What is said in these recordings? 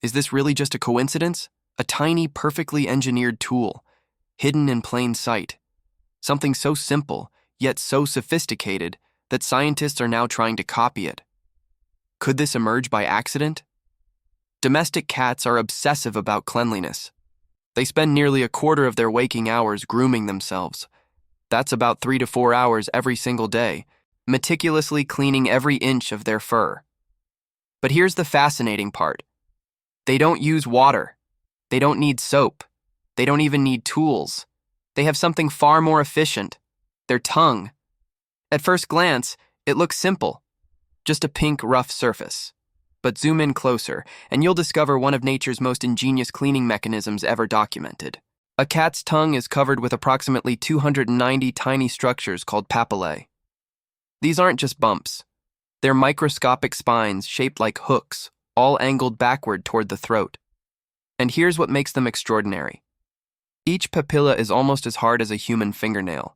Is this really just a coincidence? A tiny, perfectly engineered tool, hidden in plain sight. Something so simple, yet so sophisticated, that scientists are now trying to copy it. Could this emerge by accident? Domestic cats are obsessive about cleanliness. They spend nearly a quarter of their waking hours grooming themselves. That's about 3 to 4 hours every single day, meticulously cleaning every inch of their fur. But here's the fascinating part. They don't use water. They don't need soap. They don't even need tools. They have something far more efficient: their tongue. At first glance, it looks simple, just a pink, rough surface. But zoom in closer, and you'll discover one of nature's most ingenious cleaning mechanisms ever documented. A cat's tongue is covered with approximately 290 tiny structures called papillae. These aren't just bumps. They're microscopic spines shaped like hooks, all angled backward toward the throat. And here's what makes them extraordinary. Each papilla is almost as hard as a human fingernail.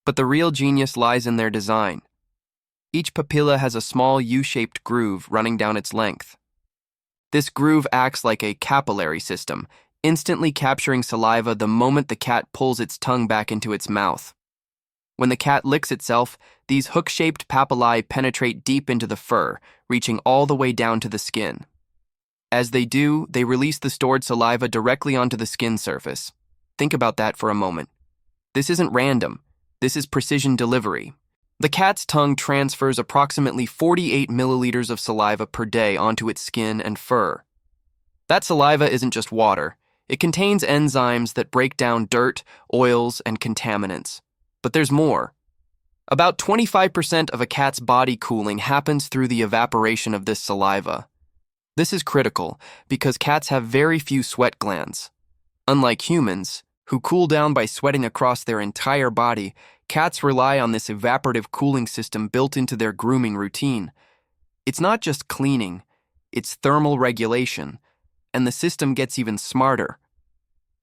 But the real genius lies in their design. Each papilla has a small U-shaped groove running down its length. This groove acts like a capillary system, instantly capturing saliva the moment the cat pulls its tongue back into its mouth. When the cat licks itself, these hook-shaped papillae penetrate deep into the fur, reaching all the way down to the skin. As they do, they release the stored saliva directly onto the skin surface. Think about that for a moment. This isn't random. This is precision delivery. The cat's tongue transfers approximately 48 milliliters of saliva per day onto its skin and fur. That saliva isn't just water. It contains enzymes that break down dirt, oils, and contaminants. But there's more. About 25% of a cat's body cooling happens through the evaporation of this saliva. This is critical because cats have very few sweat glands. Unlike humans, who cool down by sweating across their entire body, cats rely on this evaporative cooling system built into their grooming routine. It's not just cleaning, it's thermal regulation, and the system gets even smarter.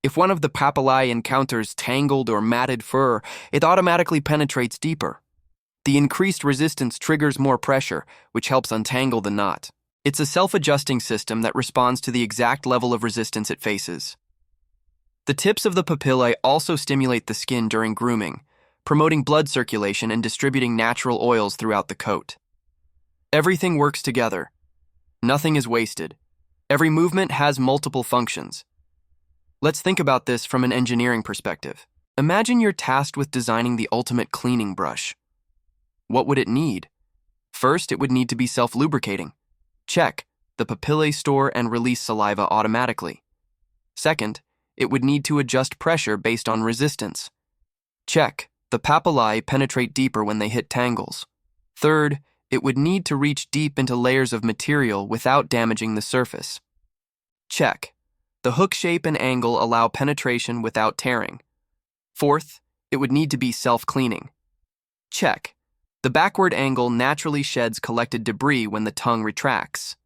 If one of the papillae encounters tangled or matted fur, it automatically penetrates deeper. The increased resistance triggers more pressure, which helps untangle the knot. It's a self-adjusting system that responds to the exact level of resistance it faces. The tips of the papillae also stimulate the skin during grooming, promoting blood circulation and distributing natural oils throughout the coat. Everything works together. Nothing is wasted. Every movement has multiple functions. Let's think about this from an engineering perspective. Imagine you're tasked with designing the ultimate cleaning brush. What would it need? First, it would need to be self-lubricating. Check. The papillae store and release saliva automatically. Second, it would need to adjust pressure based on resistance. Check. The papillae penetrate deeper when they hit tangles. Third, it would need to reach deep into layers of material without damaging the surface. Check. The hook shape and angle allow penetration without tearing. Fourth, it would need to be self-cleaning. Check. The backward angle naturally sheds collected debris when the tongue retracts.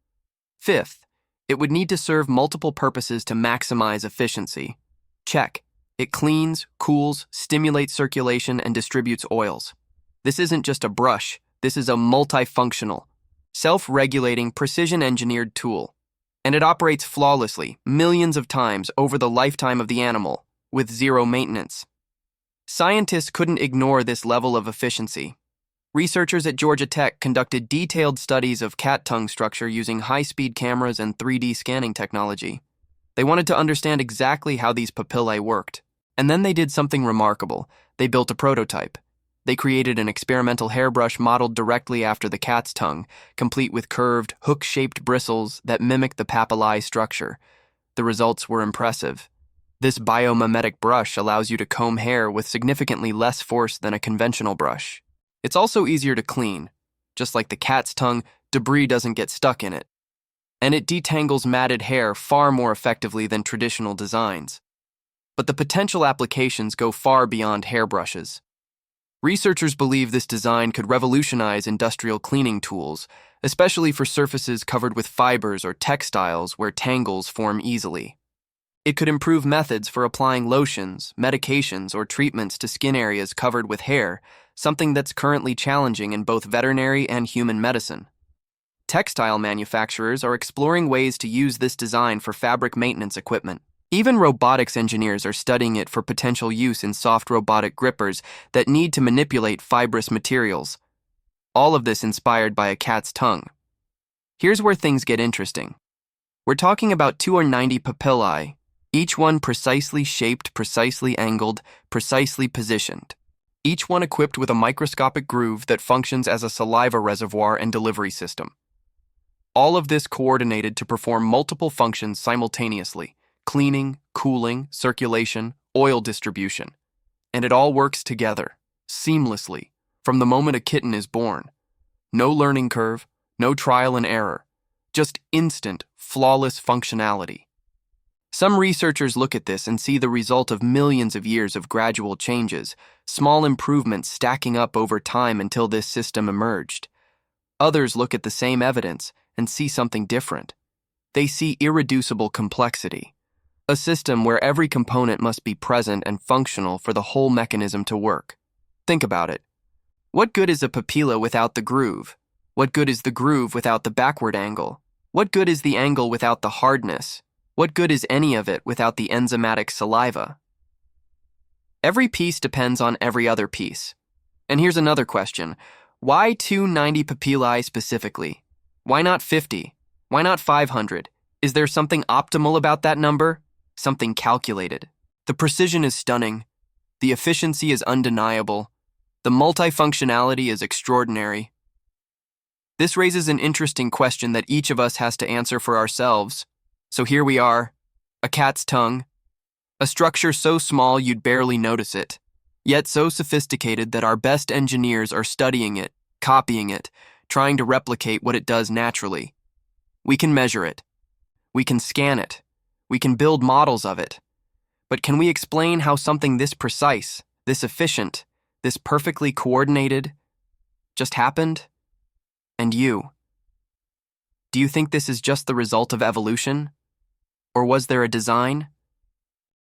Fifth, it would need to serve multiple purposes to maximize efficiency. Check. It cleans, cools, stimulates circulation, and distributes oils. This isn't just a brush, this is a multifunctional, self-regulating, precision-engineered tool. And it operates flawlessly, millions of times over the lifetime of the animal, with zero maintenance. Scientists couldn't ignore this level of efficiency. Researchers at Georgia Tech conducted detailed studies of cat tongue structure using high-speed cameras and 3D scanning technology. They wanted to understand exactly how these papillae worked. And then they did something remarkable. They built a prototype. They created an experimental hairbrush modeled directly after the cat's tongue, complete with curved, hook-shaped bristles that mimic the papillae structure. The results were impressive. This biomimetic brush allows you to comb hair with significantly less force than a conventional brush. It's also easier to clean. Just like the cat's tongue, debris doesn't get stuck in it. And it detangles matted hair far more effectively than traditional designs. But the potential applications go far beyond hairbrushes. Researchers believe this design could revolutionize industrial cleaning tools, especially for surfaces covered with fibers or textiles where tangles form easily. It could improve methods for applying lotions, medications, or treatments to skin areas covered with hair, something that's currently challenging in both veterinary and human medicine. Textile manufacturers are exploring ways to use this design for fabric maintenance equipment. Even robotics engineers are studying it for potential use in soft robotic grippers that need to manipulate fibrous materials. All of this inspired by a cat's tongue. Here's where things get interesting. We're talking about 290 papillae, each one precisely shaped, precisely angled, precisely positioned. Each one equipped with a microscopic groove that functions as a saliva reservoir and delivery system. All of this coordinated to perform multiple functions simultaneously: cleaning, cooling, circulation, oil distribution. And it all works together, seamlessly, from the moment a kitten is born. No learning curve, no trial and error, just instant, flawless functionality. Some researchers look at this and see the result of millions of years of gradual changes, small improvements stacking up over time until this system emerged. Others look at the same evidence and see something different. They see irreducible complexity, a system where every component must be present and functional for the whole mechanism to work. Think about it. What good is a papilla without the groove? What good is the groove without the backward angle? What good is the angle without the hardness? What good is any of it without the enzymatic saliva? Every piece depends on every other piece. And here's another question. Why 290 papillae specifically? Why not 50? Why not 500? Is there something optimal about that number? Something calculated? The precision is stunning. The efficiency is undeniable. The multifunctionality is extraordinary. This raises an interesting question that each of us has to answer for ourselves. So here we are, a cat's tongue, a structure so small you'd barely notice it, yet so sophisticated that our best engineers are studying it, copying it, trying to replicate what it does naturally. We can measure it. We can scan it. We can build models of it. But can we explain how something this precise, this efficient, this perfectly coordinated just happened? And you? Do you think this is just the result of evolution? Or was there a design,